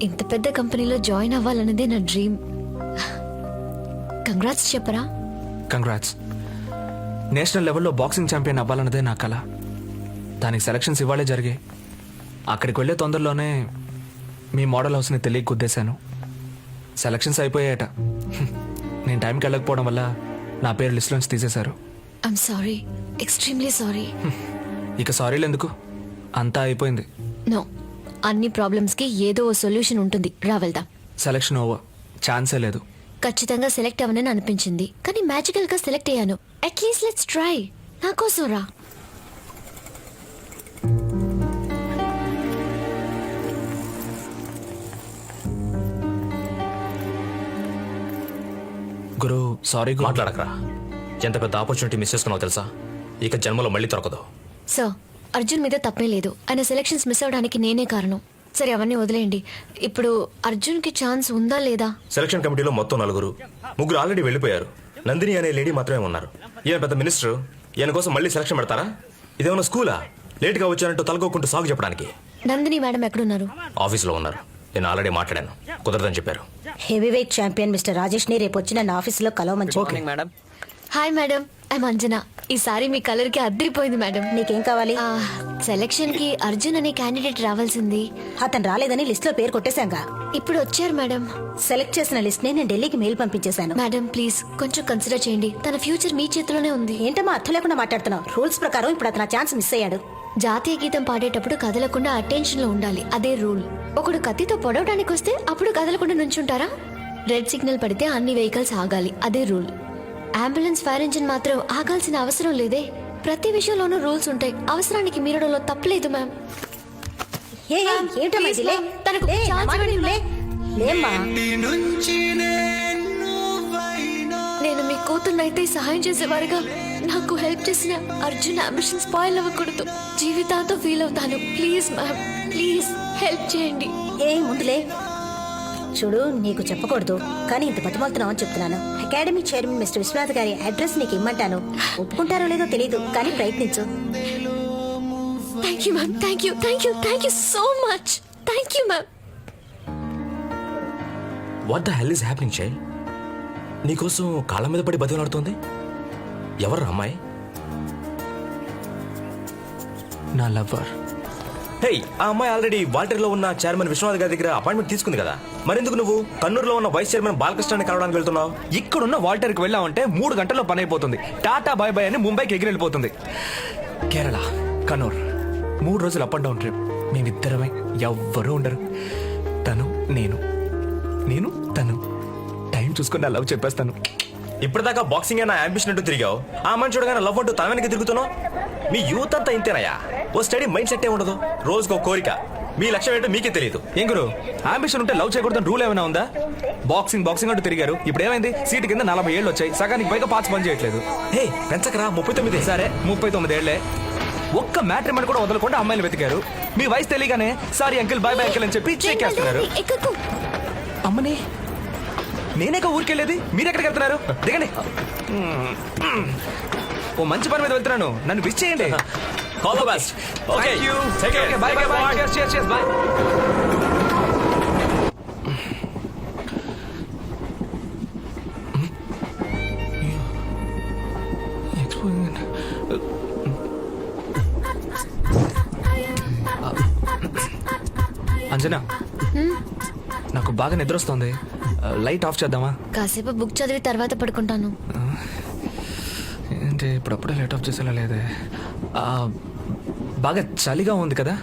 ఇంత పెద్ద కంపెనీలో జాయిన్ అవ్వాలన్నదే నా డ్రీమ్. కంగ్రాట్స్ చెప్పరా? కంగ్రాట్స్. నేషనల్ లెవెల్లో బాక్సింగ్ ఛాంపియన్ అవ్వాలన్నదే నా కల. దానికి సెలక్షన్స్ ఇవాళే జరిగాయి. అక్కడికి వెళ్ళే తొందరలోనే మీ మోడల్ హౌస్ని తెలియ గుద్దేశాను. సెలక్షన్స్ అయిపోయాయట. నేను టైంకి వెళ్ళకపోవడం వల్ల నా పేరు లిస్ట్లోంచి తీసేశారు. I'm sorry, extremely sorry. ఇక సారీలు ఎందుకు, అంతా అయిపోయింది. నో, అన్ని ప్రాబ్లమ్స్కి ఏదో ఓ సొల్యూషన్ ఉంటుంది. రా వెళ్దాం. సెలక్షన్ ఓవర్, ఛాన్సే లేదు. ఖచ్చితంగా సెలెక్ట్ అవ్వనని అనిపించింది, కానీ మ్యాజికల్ గా సెలెక్ట్ అయ్యాను. At least let's try. నా కోసం రా. గురు సారీ గురు. మాట్లాడకరా. ఎంత పెద్ద ఆపర్చునిటీ మిస్ చేసుకున్నావు తెలుసా? ఇక జన్మలో మళ్ళీ దొరకదు. సార్, అర్జున్ మీద తప్పే లేదు. ఆయన సెలక్షన్స్ మిస్ అవడానికి నేనే కారణం. సరే, అవన్నీ వదిలేయండి. ఇప్పుడు అర్జున్ కి ఛాన్స్ ఉందా లేదా? సెలక్షన్ కమిటీలో మొత్తం 4, 3 ఆల్రెడీ వెళ్ళిపోయారు. నందిని అనే లేడీ మాత్రమే ఉన్నారు. ఈయన పెద్ద మినిస్టర్, ఈయన కోసం మళ్ళీ సెలక్షన్ పెడతారా? ఇదేమన్నా స్కూలా? లేట్గా వచ్చానంటూ తలకోకుంటూ సాగు చెప్పడానికి. నందిని మేడం ఎక్కడున్నారు? ఆఫీస్లో ఉన్నారు. నేను ఆల్రెడీ మాట్లాడాను, కుదరదని చెప్పారు. Heavy weight champion mister Rajesh ని రేపు వచ్చి నన్ను ఆఫీసులో కలవమని చెప్పు. Madam. Hi madam, I'm Anjana. ఈసారి మీ కలర్ కి అద్దరిపోయింది మేడం. నీకేం కావాలి? సెలక్షన్ కి అర్జున్ అనే క్యాండిడేట్ రావాల్సింది. అతను రాలేదని లిస్ట్ లో పేరు కొట్టేశాంగా. ఇప్పుడు వచ్చారు మేడం. సెలెక్ట్ చేసిన లిస్ట్ ని నేను ఢిల్లీకి మెయిల్ పంపించేశాను. మేడం ప్లీజ్ కొంచెం కన్సిడర్ చేయండి. తన ఫ్యూచర్ మీ చేతిలోనే ఉంది. ఏంటమ్మా అర్థం లేకుండా మాట్లాడుతున్నావు? రూల్స్ ప్రకారం ఇప్పుడు అతను ఛాన్స్ మిస్ అయ్యాడు. జాతీయ గీతం పాడేటప్పుడు కదలకుండా అటెన్షన్ లో ఉండాలి, అదే రూల్. ఒకడు కత్తితో పొడవడానికి వస్తే అప్పుడు కదలకుండా నుంచుంటారా? రెడ్ సిగ్నల్ పడితే అన్ని వెహికల్స్ ఆగాలి, అదే రూల్. అంబులెన్స్, ఫైర్ ఇంజిన్ మాత్రం ఆగాల్సిన అవసరం లేదే. ప్రతి విషయంలోనూ రూల్స్ ఉంటాయి. అవసరానికి మీరడంలో తప్పలేదు మ్యామ్. ఏంటమ్మా ఇది? లే. తనకు లే, ఛాన్స్ నా మాట ఇవ్వండి, లే. లేమ్మా. నేను మీ కూతుర్నైతే సహాయం చేసేవారుగా నాకు హెల్ప్ చేసిన అర్జున్ అంబిషన్ స్పాయిల్ అవ్వకూడదు. జీవితాంతో ఫీల్ అవుతాను. ప్లీజ్ మ్యామ్, ప్లీజ్ హెల్ప్ చేయండి. ముందులే చూడు, నీకు చెప్పకూడదు కానీ ఇంత బతిమాలుతున్నావు అని చెప్తున్నాను. అకాడమీ చైర్మన్ మిస్టర్ విశ్వనాథ్ గారి అడ్రస్ నీకు ఇమ్మంటాను. ఒప్పుకుంటారో లేదో తెలియదు, కానీ ప్రయత్నించు. Thank you ma'am, thank you, thank you, thank you so much. Thank you ma'am. What the hell is happening child? నీకోసం కాళ్ళ మీద పడి బతిలాడుతోంది ఎవరు అమ్మాయి? నా లవ్వర్. హే, ఆ అమ్మాయి ఆల్రెడీ వాల్టర్లో ఉన్న చైర్మన్ విశ్వనాథ్ గారి దగ్గర అపాయింట్మెంట్ తీసుకుంది కదా. మరెందుకు నువ్వు కన్నూరులో ఉన్న వైస్ చైర్మన్ బాలకృష్ణని కలవడానికి వెళ్తున్నావు? ఇక్కడున్న వాల్టర్కి వెళ్ళామంటే 3 గంటల్లో పని అయిపోతుంది. టాటా బాయ్ బాయ్ అని ముంబైకి ఎగిరి వెళ్ళిపోతుంది. కేరళ, కన్నూర్ 3 రోజులు అప్ అండ్ డౌన్ ట్రిప్. మేమిద్దరమే, ఎవ్వరూ ఉండరు. తను నేను, నేను తను. టైం చూసుకుని నా లవ్ చెప్పేస్తాను. ఇప్పటిదాకా బాక్సింగ్ నా అంబిషన్ అంటూ తిరిగావు. ఆ అమ్మాయిని చూడగానే లవ్ అంటూ తన వెనక్కి తిరుగుతున్నావు. మీ యూత్ అంతా ఇంతేనయ్యా. ఓ స్టడీ మైండ్ సెట్ ఏ ఉండదు. రోజుకో కోరిక. మీ లక్ష్యం ఏంటో మీకే తెలియదు. ఏం గురు, అంబిషన్ ఉంటే లవ్ చేయకూడదని రూల్ ఏమైనా ఉందా? బాక్సింగ్ బాక్సింగ్ అంటూ తిరిగారు. ఇప్పుడు ఏమైంది? సీటు కింద 40 ఏళ్ళు వచ్చాయి. సగానికి పైగా పార్ట్స్ పని చేయట్లేదు. హే, పెంచకరా, 39. సరే 39 ఏళ్లే. ఒక్క మ్యాట్రిమోని కూడా వదలకుండా అమ్మాయిని వెతికారు. మీ వయసు తెలియగానే sorry uncle, bye bye uncle అని చెప్పి చెక్కేస్తున్నారు. అమ్మని, నేనేక ఊరికెళ్ళేది, మీరెక్కడికి వెళ్తున్నారు? దిగండి. ఓ మంచి పని మీద వెళ్తున్నాను, నన్ను విష్ చేయండి. All the best. Okay, take care. By by by. cheers by. Anjana, నాకు బాగా నిద్ర వస్తుంది. లైట్ ఆఫ్ చేద్దామా? కాసేపు బుక్ చదివి తర్వాత పడుకుంటాను. ఏంటి ఇప్పుడప్పుడే లైట్ ఆఫ్ చేసేలా లేదే. బాగా చలిగా ఉంది కదా,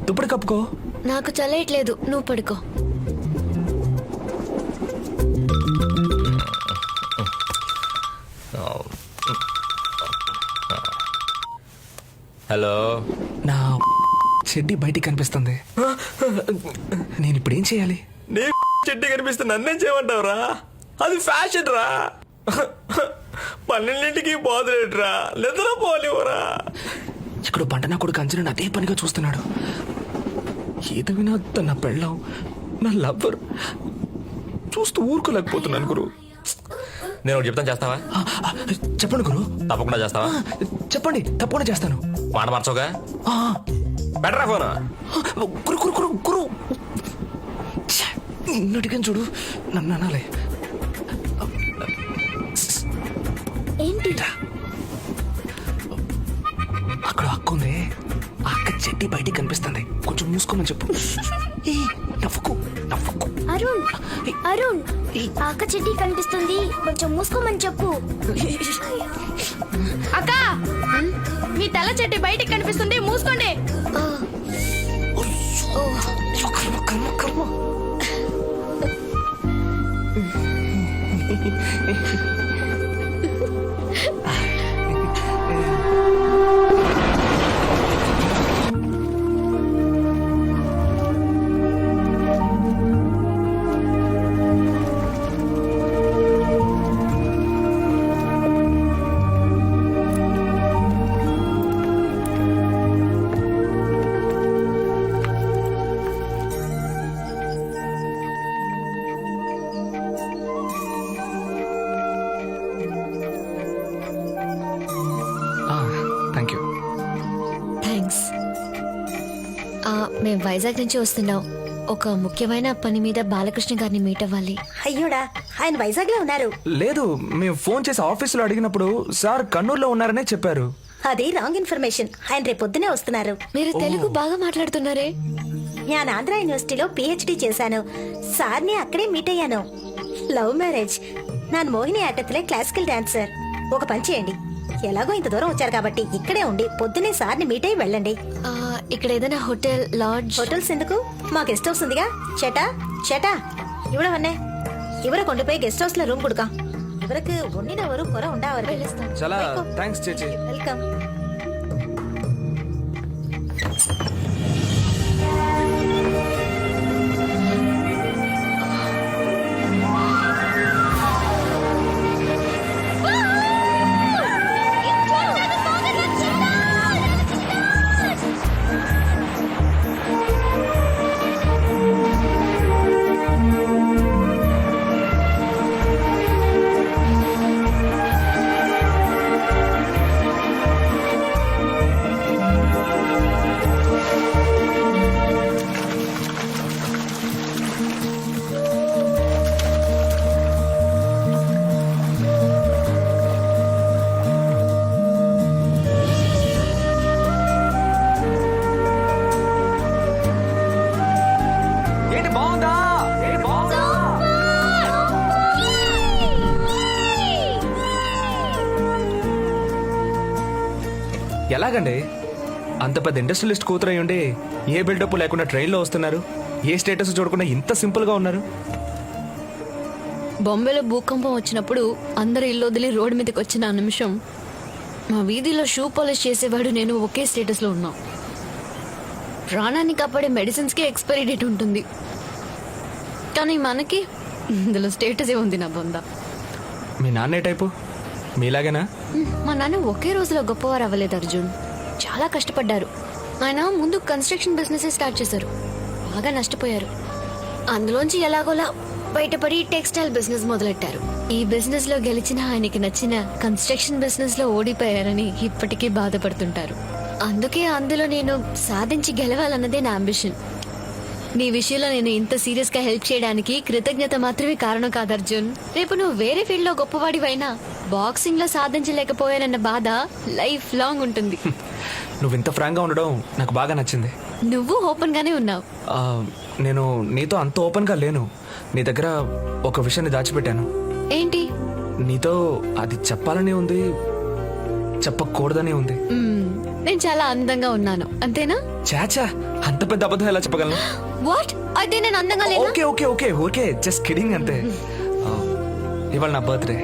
దుప్పటి కప్పుకో. నాకు చలేయట్లేదు, నువ్వు పడుకో. హలో. నా చెడ్డి బయటికి కనిపిస్తుంది. నేను ఇప్పుడు ఏం చేయాలి? నీ చెడ్డి కనిపిస్తే నన్నేం చేయమంటావురా? అది ఫ్యాషన్ రా. 12ంటికి పోదులేట్రా, నిద్ర పోలేవురా. ఇక్కడ పంట నా కొడుకు అంజనా అదే పనిగా చూస్తున్నాడు. ఏది వినా నా పెళ్ళం, నా లవ్వర్ చూస్తూ ఊరుకోలేకపోతున్నాను గురు. నేను ఒకటి చెప్తాను, చేస్తావా? చెప్పండి గురు. తప్పకుండా చేస్తావా? చెప్పండి, తప్పకుండా చేస్తాను. మాట మార్చోగా. ఆ, బెటరా ఫోన్. గురు గురు గురు గురు నిన్నటికని చూడు నన్ను అనాలి. ఏంటి? అక్కడ అక్క ఉంది. ఆ అక్క చెట్టి బయటికి కనిపిస్తుంది. కొంచెం మూసుకోమని చెప్పు. ఏ, నవ్వుకు నవ్వుకు. అరుణ్ అరుణ్ అక్క చెట్టి కనిపిస్తుంది, కొంచెం మూసుకోమని చెప్పు. అక్క మీ తెల్ల చెట్టు బయటికి కనిపిస్తుంది, మూసుకోండి. కర్మ కర్మ కర్మ. Thank you. థ్యాంక్స్. మేము వైజాగ్ నుంచి వస్తున్నాం. ఒక ముఖ్యమైన పని మీద బాలకృష్ణ గారిని మీట్ అవ్వాలి. అయ్యోడా, ఆయన వైజాగ్ లో ఉన్నారు. లేదు, మేము ఫోన్ చేసి ఆఫీసులో అడిగినప్పుడు సార్ కన్నూరులో ఉన్నారనే చెప్పారు. అది రాంగ్ ఇన్ఫర్మేషన్. ఆయన రేపు పొద్దునే వస్తున్నారు. మీరు తెలుగు బాగా మాట్లాడుతున్నారే. నేను ఆంధ్ర యూనివర్సిటీలో పిహెచ్డి చేశాను. సార్ని అక్కడే మీట్ అయ్యాను. Love marriage. నాన్ మోహిని ఆటత్లే క్లాసికల్ డాన్సర్. ఒక పని చేయండి, ఎలాగో ఇంత దూరం వచ్చారు కాబట్టి ఇక్కడే ఉండి పొద్దునే సార్ని మీట్ అయ్యి వెళ్ళండి. ఇక్కడ ఏదైనా హోటల్, లాడ్జ్? హోటల్స్ ఎందుకు, మా గెస్ట్ హౌస్ ఉందిగా. చేటా చేటా ఇవ్వడవన్నే ఇవర కొండపోయి గెస్ట్ హౌస్ లో రూమ్ కొడుకా. ఇవరకు ఉండినవరు కొర ఉండవరు. చాలా థ్యాంక్స్ చేచి. వెల్కమ్. ఏంటి బాగుందా? ఏంటి బాగుందా? ఎలాగండి అంత పెద్ద ఇండస్ట్రియలిస్ట్ కూతురై ఉండి ఏ బిల్డప్ లేకుండా ట్రైన్లో వస్తున్నారు? ఏ స్టేటస్ చూడకుండా ఇంత సింపుల్ గా ఉన్నారు? బొంబేలో భూకంపం వచ్చినప్పుడు అందరు ఇల్లు వదిలి రోడ్డు మీదకి వచ్చిన ఆ నిమిషం మా వీధిలో షూ పాలిష్ చేసేవాడు నేను ఒకే స్టేటస్ లో ఉన్నాం. ప్రాణాన్ని కాపాడే మెడిసిన్స్ కి ఎక్స్పైరీ డేట్ ఉంటుంది, కానీ మనకి ఇందులో స్టేటస్ ఏ ఉంది. నా బొంద. మీ నాన్న ఏ టైపు? మీలాగేనా? మా నాన్న ఒకే రోజులో గొప్పవారు అవ్వలేదు అర్జున్, చాలా కష్టపడ్డారు. ఆయన ముందు కన్స్ట్రక్షన్ బిజినెస్ స్టార్ట్ చేశారు, బాగా నష్టపోయారు. అందులోంచి ఎలాగోలా బయటపడి టెక్స్టైల్ బిజినెస్ మొదలెట్టారు. ఈ బిజినెస్ లో గెలిచిన ఆయనకి నచ్చిన కన్స్ట్రక్షన్ బిజినెస్ లో ఓడిపోయారని ఇప్పటికీ బాధపడుతుంటారు. అందుకే అందులో నేను సాధించి గెలవాలన్నదే నా అంబిషన్. నీ విషయంలో నేను ఇంత సీరియస్ గా హెల్ప్ చేయడానికి కృతజ్ఞత మాత్రమే కారణం కాదు అర్జున్. రేపు నువ్వు వేరే ఫీల్డ్ లో గొప్పవాడివైనా బాక్సింగ్ లో సాధించలేకపోయానన్న బాధ లైఫ్ లాంగ్ ఉంటుంది. నువ్వు ఇంత ఫ్రాంక్ గా ఉండడం నాకు బాగా నచ్చింది. నువ్వు ఓపెన్ గానే ఉన్నావు. నేను నీతో అంత ఓపెన్ గా లేను. నీ దగ్గర ఒక విషయాన్ని దాచిపెట్టాను. ఏంటి? నీతో అది చెప్పాలని ఉంది, చెప్పకూడదనే ఉంది. నేను చాలా అందంగా ఉన్నాను అంతేనా? చాచా, అంత పెద్ద అబద్ధం ఎలా చెప్పగలను? వాట్? అయితే నేను అందంగా లేనా? Okay okay okay okay, just kidding అంతే. ఇవాళ నా బర్త్డే.